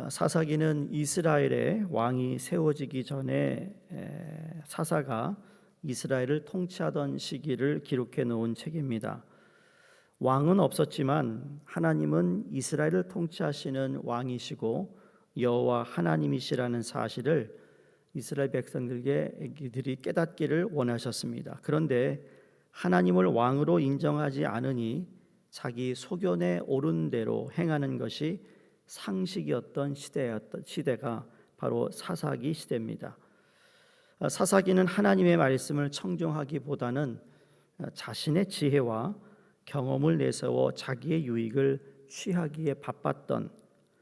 사사기는 이스라엘의 왕이 세워지기 전에 사사가 이스라엘을 통치하던 시기를 기록해 놓은 책입니다. 왕은 없었지만 하나님은 이스라엘을 통치하시는 왕이시고 여호와 하나님이시라는 사실을 이스라엘 백성들이 깨닫기를 원하셨습니다. 그런데 하나님을 왕으로 인정하지 않으니 자기 소견에 옳은 대로 행하는 것이 상식이었던 시대가 바로 사사기 시대입니다. 사사기는 하나님의 말씀을 청종하기보다는 자신의 지혜와 경험을 내세워 자기의 유익을 취하기에 바빴던,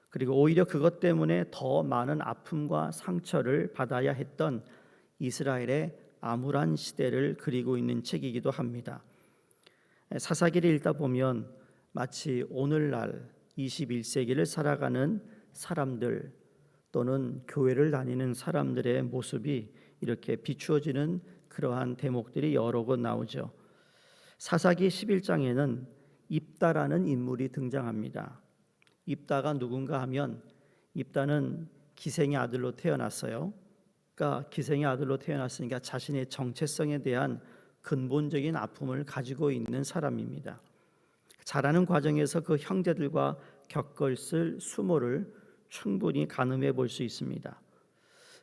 그리고 오히려 그것 때문에 더 많은 아픔과 상처를 받아야 했던 이스라엘의 암울한 시대를 그리고 있는 책이기도 합니다. 사사기를 읽다 보면 마치 오늘날 21세기를 살아가는 사람들 또는 교회를 다니는 사람들의 모습이 이렇게 비추어지는 그러한 대목들이 여러 곳 나오죠. 사사기 11장에는 입다라는 인물이 등장합니다. 입다가 누군가 하면 입다는 기생의 아들로 태어났어요. 그러니까 기생의 아들로 태어났으니까 자신의 정체성에 대한 근본적인 아픔을 가지고 있는 사람입니다. 자라는 과정에서 그 형제들과 겪었을 수모를 충분히 가늠해 볼 수 있습니다.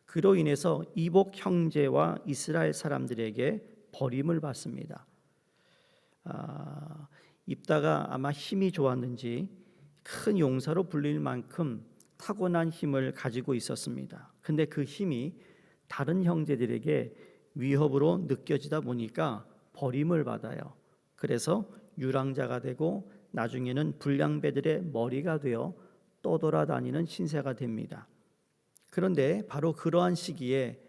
그로 인해서 이복 형제와 이스라엘 사람들에게 버림을 받습니다. 입다가 아마 힘이 좋았는지 큰 용사로 불릴 만큼 타고난 힘을 가지고 있었습니다. 근데 그 힘이 다른 형제들에게 위협으로 느껴지다 보니까 버림을 받아요. 그래서 유랑자가 되고 나중에는 불량배들의 머리가 되어 떠돌아다니는 신세가 됩니다. 그런데 바로 그러한 시기에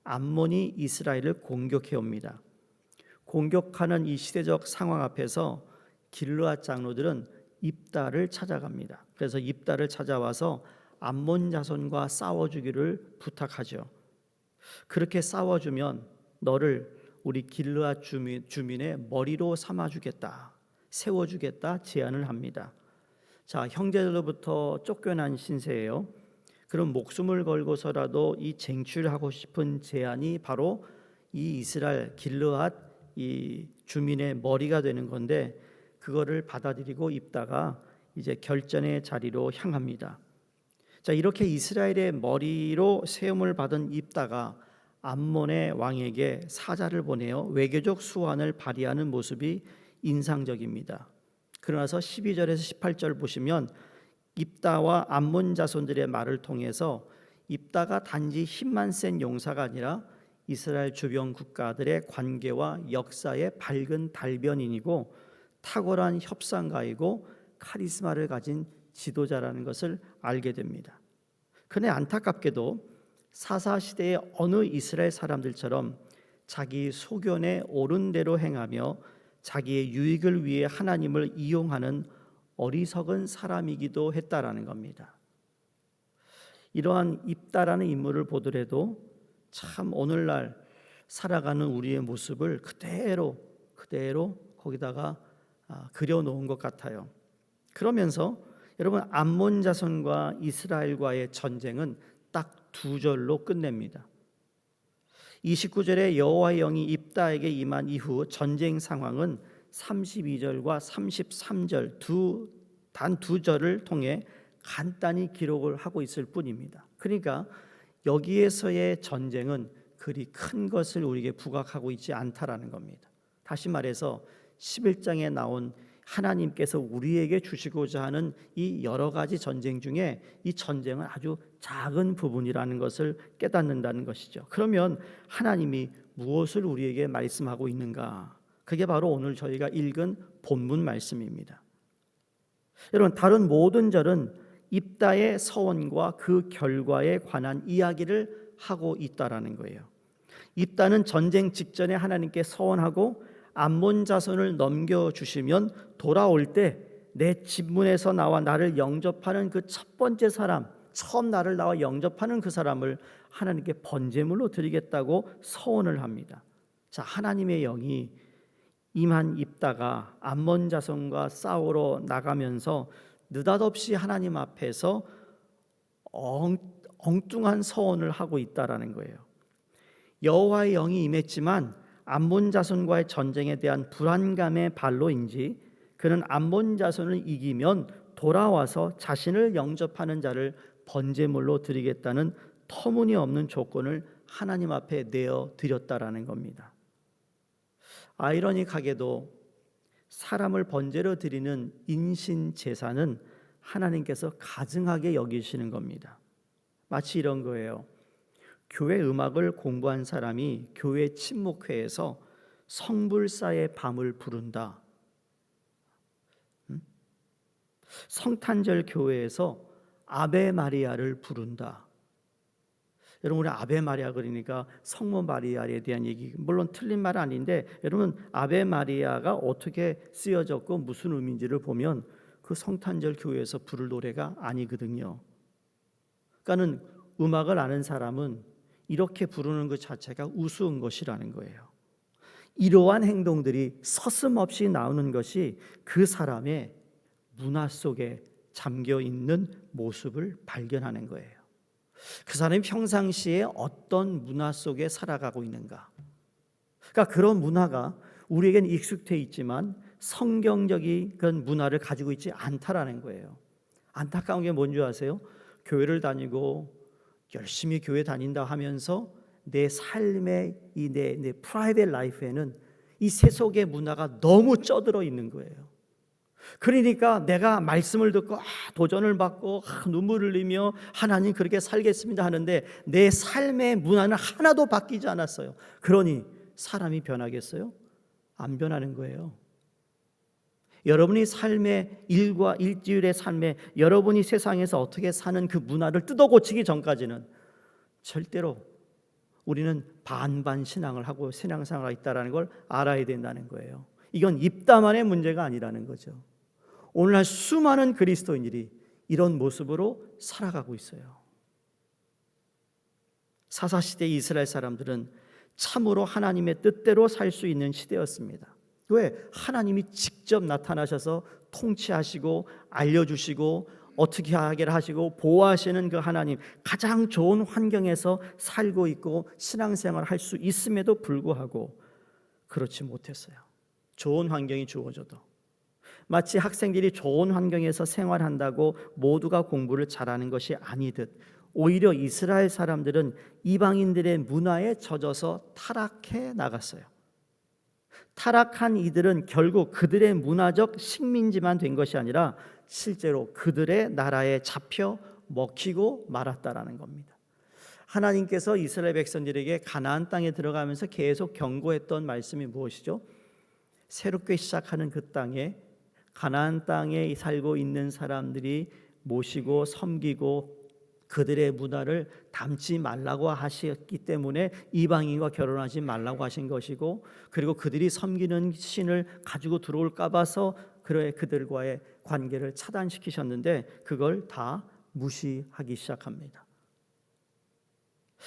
암몬이 이스라엘을 공격해 옵니다. 공격하는 이 시대적 상황 앞에서 길르앗 장로들은 입다를 찾아갑니다. 그래서 입다를 찾아와서 암몬 자손과 싸워주기를 부탁하죠. 그렇게 싸워주면 너를 우리 길르앗 주민의 머리로 삼아주겠다, 세워주겠다 제안을 합니다. 자, 형제들로부터 쫓겨난 신세예요. 그럼 목숨을 걸고서라도 이 쟁취하고 싶은 제안이 바로 이 이스라엘 길르앗 이 주민의 머리가 되는 건데, 그거를 받아들이고 입다가 이제 결전의 자리로 향합니다. 자, 이렇게 이스라엘의 머리로 세움을 받은 입다가 암몬의 왕에게 사자를 보내어 외교적 수완을 발휘하는 모습이 인상적입니다. 그러나서 12절에서 18절 보시면 입다와 암몬 자손들의 말을 통해서 입다가 단지 힘만 센 용사가 아니라 이스라엘 주변 국가들의 관계와 역사의 밝은 달변인이고 탁월한 협상가이고 카리스마를 가진 지도자라는 것을 알게 됩니다. 그런데 안타깝게도 사사 시대의 어느 이스라엘 사람들처럼 자기 소견에 옳은 대로 행하며 자기의 유익을 위해 하나님을 이용하는 어리석은 사람이기도 했다라는 겁니다. 이러한 입다라는 인물을 보더라도 참 오늘날 살아가는 우리의 모습을 그대로 거기다가 그려놓은 것 같아요. 그러면서 여러분, 암몬 자손과 이스라엘과의 전쟁은 딱 두 절로 끝냅니다. 29절에 여호와의 영이 입다에게 임한 이후 전쟁 상황은 32절과 33절 단 두 절을 통해 간단히 기록을 하고 있을 뿐입니다. 그러니까 여기에서의 전쟁은 그리 큰 것을 우리에게 부각하고 있지 않다라는 겁니다. 다시 말해서 11장에 나온 하나님께서 우리에게 주시고자 하는 이 여러 가지 전쟁 중에 이 전쟁은 아주 작은 부분이라는 것을 깨닫는다는 것이죠. 그러면 하나님이 무엇을 우리에게 말씀하고 있는가? 그게 바로 오늘 저희가 읽은 본문 말씀입니다. 여러분, 다른 모든 절은 입다의 서원과 그 결과에 관한 이야기를 하고 있다라는 거예요. 입다는 전쟁 직전에 하나님께 서원하고 암몬 자손을 넘겨주시면 돌아올 때 내 집문에서 나와 나를 영접하는 그 첫 번째 사람, 처음 나를 나와 영접하는 그 사람을 하나님께 번제물로 드리겠다고 서원을 합니다. 자, 하나님의 영이 임한 입다가 암몬 자손과 싸우러 나가면서 느닷없이 하나님 앞에서 엉뚱한 서원을 하고 있다라는 거예요. 여호와의 영이 임했지만 암몬 자손과의 전쟁에 대한 불안감의 발로인지 그는 암몬 자손을 이기면 돌아와서 자신을 영접하는 자를 번제물로 드리겠다는 터무니없는 조건을 하나님 앞에 내어 드렸다라는 겁니다. 아이러니하게도 사람을 번제로 드리는 인신 제사는 하나님께서 가증하게 여기시는 겁니다. 마치 이런 거예요. 교회 음악을 공부한 사람이 교회 친목회에서 성불사의 밤을 부른다. 성탄절 교회에서 아베 마리아를 부른다. 여러분, 우리 아베 마리아 그러니까 성모 마리아에 대한 얘기, 물론 틀린 말은 아닌데, 여러분 아베 마리아가 어떻게 쓰여졌고 무슨 의미인지를 보면 그 성탄절 교회에서 부를 노래가 아니거든요. 그러니까는 음악을 아는 사람은 이렇게 부르는 것 자체가 우스운 것이라는 거예요. 이러한 행동들이 서슴없이 나오는 것이 그 사람의 문화 속에 잠겨 있는 모습을 발견하는 거예요. 그 사람이 평상시에 어떤 문화 속에 살아가고 있는가. 그러니까 그런 문화가 우리에겐 익숙해 있지만 성경적인 그런 문화를 가지고 있지 않다라는 거예요. 안타까운 게 뭔지 아세요? 교회를 다니고 열심히 교회 다닌다 하면서 내 삶의 내 프라이빗 라이프에는 이 세속의 문화가 너무 쩌들어 있는 거예요. 그러니까 내가 말씀을 듣고 도전을 받고 눈물을 흘리며 하나님 그렇게 살겠습니다 하는데 내 삶의 문화는 하나도 바뀌지 않았어요. 그러니 사람이 변하겠어요? 안 변하는 거예요. 여러분이 삶의 일주일의 삶에 여러분이 세상에서 어떻게 사는 그 문화를 뜯어 고치기 전까지는 절대로 우리는 반반 신앙을 하고 신앙생활이 있다는 걸 알아야 된다는 거예요. 이건 입다만의 문제가 아니라는 거죠. 오늘날 수많은 그리스도인들이 이런 모습으로 살아가고 있어요. 사사시대 이스라엘 사람들은 참으로 하나님의 뜻대로 살 수 있는 시대였습니다. 왜? 하나님이 직접 나타나셔서 통치하시고 알려주시고 어떻게 하기를 하시고 보호하시는 그 하나님, 가장 좋은 환경에서 살고 있고 신앙생활을 할 수 있음에도 불구하고 그렇지 못했어요. 좋은 환경이 주어져도 마치 학생들이 좋은 환경에서 생활한다고 모두가 공부를 잘하는 것이 아니듯 오히려 이스라엘 사람들은 이방인들의 문화에 젖어서 타락해 나갔어요. 타락한 이들은 결국 그들의 문화적 식민지만 된 것이 아니라 실제로 그들의 나라에 잡혀 먹히고 말았다라는 겁니다. 하나님께서 이스라엘 백성들에게 가나안 땅에 들어가면서 계속 경고했던 말씀이 무엇이죠? 새롭게 시작하는 그 땅에 가나안 땅에 살고 있는 사람들이 모시고 섬기고 그들의 문화를 담지 말라고 하셨기 때문에 이방인과 결혼하지 말라고 하신 것이고, 그리고 그들이 섬기는 신을 가지고 들어올까 봐서 그들과의 관계를 차단시키셨는데 그걸 다 무시하기 시작합니다.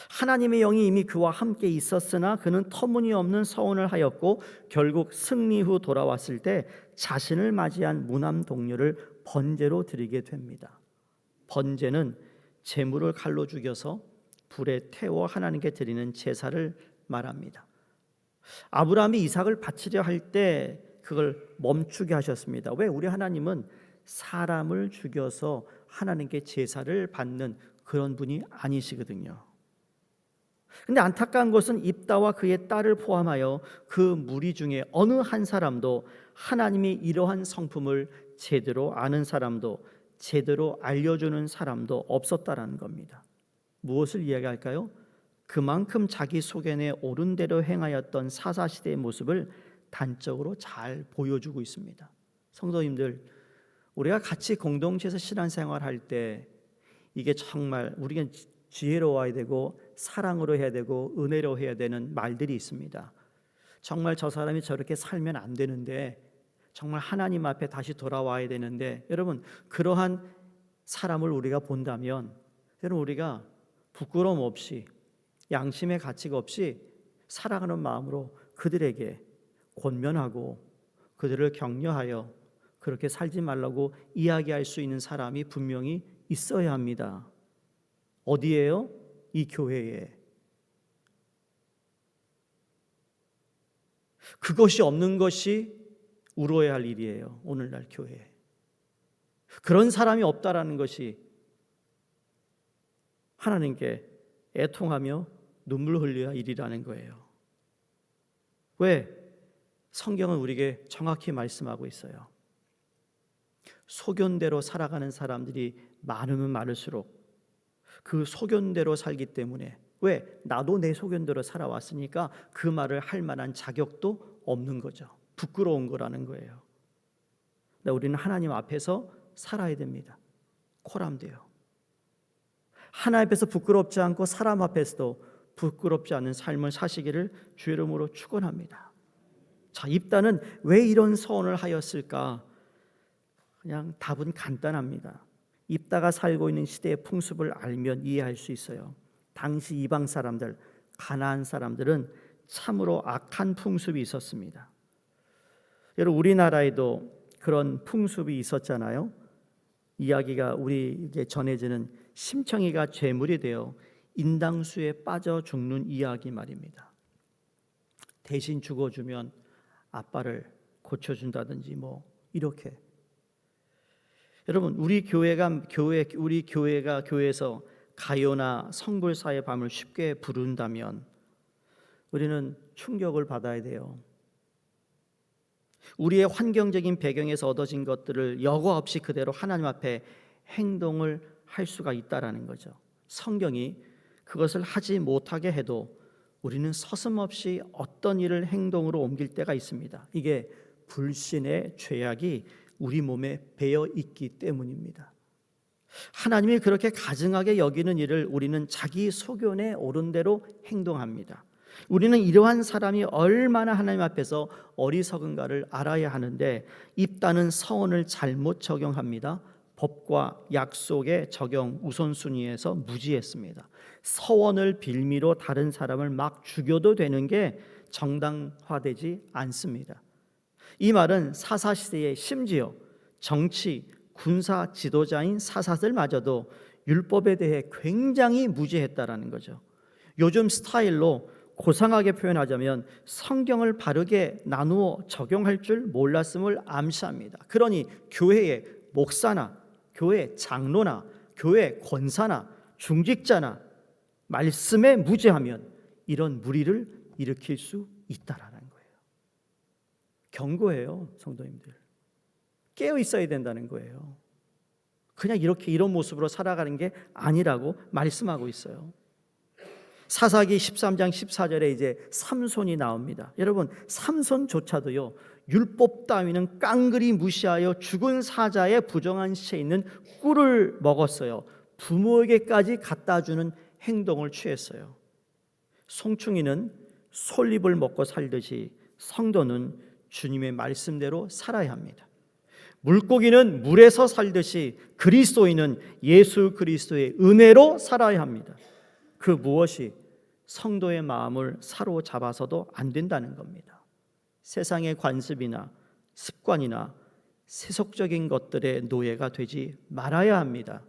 하나님의 영이 이미 그와 함께 있었으나 그는 터무니없는 서원을 하였고 결국 승리 후 돌아왔을 때 자신을 맞이한 무남 동료를 번제로 드리게 됩니다. 번제는 제물을 칼로 죽여서 불에 태워 하나님께 드리는 제사를 말합니다. 아브라함이 이삭을 바치려 할 때 그걸 멈추게 하셨습니다. 왜? 우리 하나님은 사람을 죽여서 하나님께 제사를 받는 그런 분이 아니시거든요. 근데 안타까운 것은 입다와 그의 딸을 포함하여 그 무리 중에 어느 한 사람도 하나님이 이러한 성품을 제대로 아는 사람도 제대로 알려주는 사람도 없었다라는 겁니다. 무엇을 이야기할까요? 그만큼 자기 소견에 옳은 대로 행하였던 사사시대의 모습을 단적으로 잘 보여주고 있습니다. 성도님들, 우리가 같이 공동체에서 신앙생활할 때 이게 정말 우리가 지혜로워야 되고 사랑으로 해야 되고 은혜로 해야 되는 말들이 있습니다. 정말 저 사람이 저렇게 살면 안 되는데, 정말 하나님 앞에 다시 돌아와야 되는데, 여러분 그러한 사람을 우리가 본다면 여러분 우리가 부끄러움 없이 양심의 가책 없이 사랑하는 마음으로 그들에게 권면하고 그들을 격려하여 그렇게 살지 말라고 이야기할 수 있는 사람이 분명히 있어야 합니다. 어디에요? 이 교회에. 그것이 없는 것이 울어야 할 일이에요. 오늘날 교회에. 그런 사람이 없다라는 것이 하나님께 애통하며 눈물 흘려야 할 일이라는 거예요. 왜? 성경은 우리에게 정확히 말씀하고 있어요. 소견대로 살아가는 사람들이 많으면 많을수록 그 소견대로 살기 때문에, 왜? 나도 내 소견대로 살아왔으니까 그 말을 할 만한 자격도 없는 거죠. 부끄러운 거라는 거예요. 근데 우리는 하나님 앞에서 살아야 됩니다. 코람돼요. 하나님 앞에서 부끄럽지 않고 사람 앞에서도 부끄럽지 않은 삶을 사시기를 주의 이름으로 축원합니다. 자, 입다는 왜 이런 서원을 하였을까? 그냥 답은 간단합니다. 입다가 살고 있는 시대의 풍습을 알면 이해할 수 있어요. 당시 이방 사람들, 가나안 사람들은 참으로 악한 풍습이 있었습니다. 여러분, 우리나라에도 그런 풍습이 있었잖아요. 이야기가 우리에게 전해지는 심청이가 죄물이 되어 인당수에 빠져 죽는 이야기 말입니다. 대신 죽어주면 아빠를 고쳐준다든지 뭐 이렇게. 여러분, 우리 교회가 교회에서 가요나 성불사의 밤을 쉽게 부른다면 우리는 충격을 받아야 돼요. 우리의 환경적인 배경에서 얻어진 것들을 여과 없이 그대로 하나님 앞에 행동을 할 수가 있다라는 거죠. 성경이 그것을 하지 못하게 해도 우리는 서슴없이 어떤 일을 행동으로 옮길 때가 있습니다. 이게 불신의 죄악이 우리 몸에 배어 있기 때문입니다. 하나님이 그렇게 가증하게 여기는 일을 우리는 자기 소견에 오른 대로 행동합니다. 우리는 이러한 사람이 얼마나 하나님 앞에서 어리석은가를 알아야 하는데, 입다는 서원을 잘못 적용합니다. 법과 약속의 적용 우선순위에서 무지했습니다. 서원을 빌미로 다른 사람을 막 죽여도 되는 게 정당화되지 않습니다. 이 말은 사사시대에 심지어 정치, 군사 지도자인 사사들마저도 율법에 대해 굉장히 무지했다라는 거죠. 요즘 스타일로 고상하게 표현하자면 성경을 바르게 나누어 적용할 줄 몰랐음을 암시합니다. 그러니 교회의 목사나 교회 장로나 교회 권사나 중직자나 말씀에 무지하면 이런 무리를 일으킬 수 있다라는 거예요. 경고해요, 성도님들. 깨어 있어야 된다는 거예요. 그냥 이런 모습으로 살아가는 게 아니라고 말씀하고 있어요. 사사기 13장 14절에 이제 삼손이 나옵니다. 여러분, 삼손조차도요, 율법 따위는 깡그리 무시하여 죽은 사자의 부정한 시체 있는 꿀을 먹었어요. 부모에게까지 갖다 주는 행동을 취했어요. 송충이는 솔잎을 먹고 살듯이 성도는 주님의 말씀대로 살아야 합니다. 물고기는 물에서 살듯이 그리스도인은 예수 그리스도의 은혜로 살아야 합니다. 그 무엇이 성도의 마음을 사로잡아서도 안 된다는 겁니다. 세상의 관습이나 습관이나 세속적인 것들의 노예가 되지 말아야 합니다.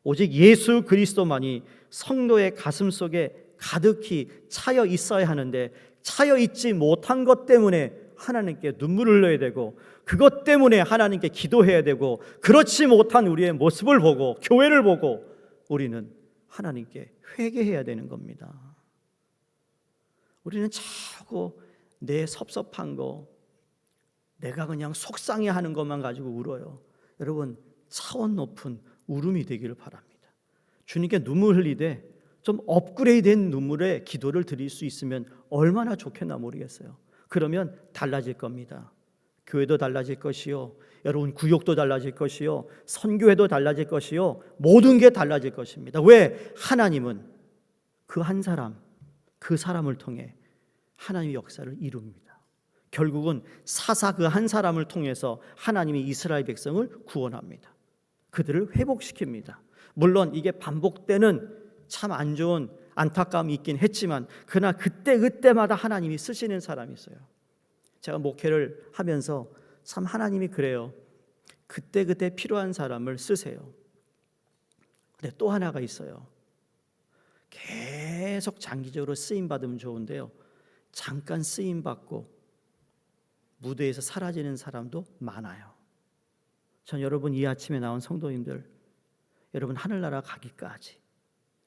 오직 예수 그리스도만이 성도의 가슴 속에 가득히 차여 있어야 하는데, 차여 있지 못한 것 때문에 하나님께 눈물을 흘려야 되고, 그것 때문에 하나님께 기도해야 되고, 그렇지 못한 우리의 모습을 보고 교회를 보고 우리는 하나님께 회개해야 되는 겁니다. 우리는 자꾸 내 섭섭한 거, 내가 그냥 속상해하는 것만 가지고 울어요. 여러분, 차원 높은 울음이 되기를 바랍니다. 주님께 눈물 흘리되 좀 업그레이드된 눈물의 기도를 드릴 수 있으면 얼마나 좋겠나 모르겠어요. 그러면 달라질 겁니다. 교회도 달라질 것이요, 여러분 구역도 달라질 것이요, 선교회도 달라질 것이요, 모든 게 달라질 것입니다. 왜? 하나님은 그 한 사람, 그 사람을 통해 하나님의 역사를 이룹니다. 결국은 사사 그 한 사람을 통해서 하나님이 이스라엘 백성을 구원합니다. 그들을 회복시킵니다. 물론 이게 반복되는 참 안 좋은 안타까움이 있긴 했지만, 그러나 그때마다 하나님이 쓰시는 사람이 있어요. 제가 목회를 하면서 참 하나님이 그래요. 그때 필요한 사람을 쓰세요. 근데 또 하나가 있어요. 계속 장기적으로 쓰임 받으면 좋은데요, 잠깐 쓰임 받고 무대에서 사라지는 사람도 많아요. 전 여러분, 이 아침에 나온 성도님들, 여러분 하늘나라 가기까지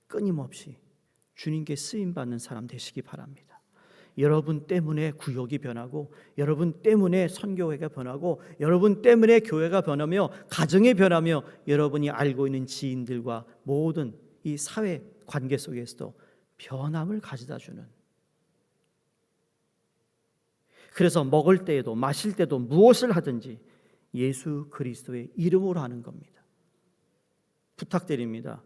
끊임없이 주님께 쓰임 받는 사람 되시기 바랍니다. 여러분 때문에 구역이 변하고, 여러분 때문에 선교회가 변하고, 여러분 때문에 교회가 변하며, 가정이 변하며, 여러분이 알고 있는 지인들과 모든 이 사회 관계 속에서도 변함을 가져다 주는, 그래서 먹을 때에도 마실 때도 무엇을 하든지 예수 그리스도의 이름으로 하는 겁니다. 부탁드립니다.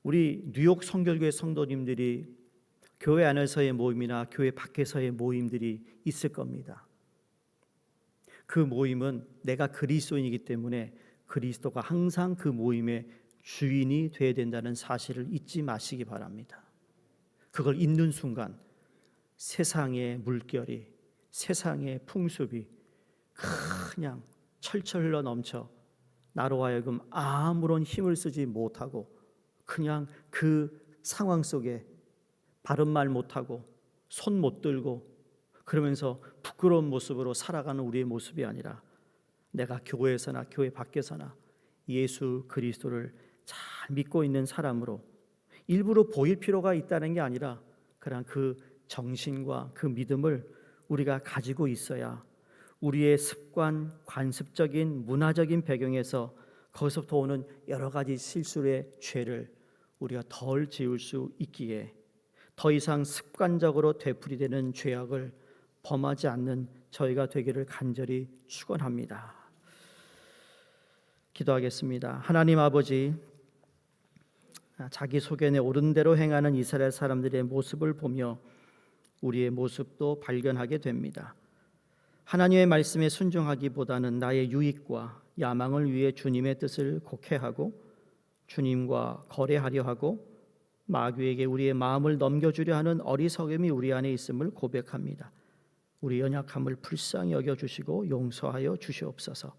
우리 뉴욕 성결교회 성도님들이 교회 안에서의 모임이나 교회 밖에서의 모임들이 있을 겁니다. 그 모임은 내가 그리스도인이기 때문에 그리스도가 항상 그 모임의 주인이 되어야 된다는 사실을 잊지 마시기 바랍니다. 그걸 잊는 순간 세상의 물결이, 세상의 풍습이 그냥 철철 흘러 넘쳐 나로 하여금 아무런 힘을 쓰지 못하고 그냥 그 상황 속에 바른 말 못하고 손 못 들고 그러면서 부끄러운 모습으로 살아가는 우리의 모습이 아니라, 내가 교회에서나 교회 밖에서나 예수 그리스도를 잘 믿고 있는 사람으로, 일부러 보일 필요가 있다는 게 아니라 그냥 그 정신과 그 믿음을 우리가 가지고 있어야 우리의 습관, 관습적인 문화적인 배경에서 거기서부터 오는 여러 가지 실수의 죄를 우리가 덜 지을 수 있기에, 더 이상 습관적으로 되풀이되는 죄악을 범하지 않는 저희가 되기를 간절히 축원합니다. 기도하겠습니다. 하나님 아버지, 자기 소견에 오른 대로 행하는 이스라엘 사람들의 모습을 보며 우리의 모습도 발견하게 됩니다. 하나님의 말씀에 순종하기보다는 나의 유익과 야망을 위해 주님의 뜻을 곡해하고 주님과 거래하려 하고 마귀에게 우리의 마음을 넘겨주려 하는 어리석음이 우리 안에 있음을 고백합니다. 우리 연약함을 불쌍히 여겨주시고 용서하여 주시옵소서.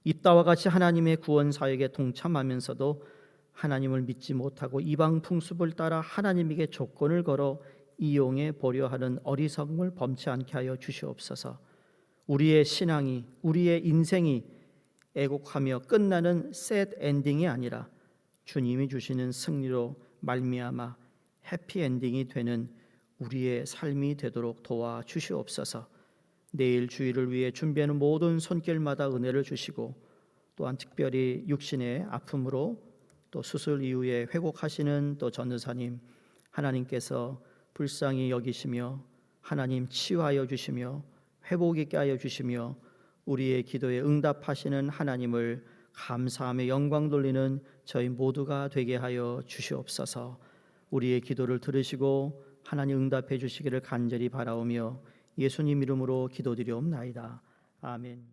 이따와 같이 하나님의 구원 사역에 동참하면서도 하나님을 믿지 못하고 이방 풍습을 따라 하나님에게 조건을 걸어 이용해 보려 하는 어리석음을 범치 않게 하여 주시옵소서. 우리의 신앙이, 우리의 인생이 애곡하며 끝나는 새드 엔딩이 아니라 주님이 주시는 승리로 말미암아 해피엔딩이 되는 우리의 삶이 되도록 도와주시옵소서. 내일 주일을 위해 준비하는 모든 손길마다 은혜를 주시고, 또한 특별히 육신의 아픔으로 또 수술 이후에 회복하시는 또 전도사님 하나님께서 불쌍히 여기시며 하나님 치유하여 주시며 회복 있게 하여 주시며 우리의 기도에 응답하시는 하나님을 감사하며 영광 돌리는 저희 모두가 되게 하여 주시옵소서. 우리의 기도를 들으시고 하나님 응답해 주시기를 간절히 바라오며 예수님 이름으로 기도드리옵나이다. 아멘.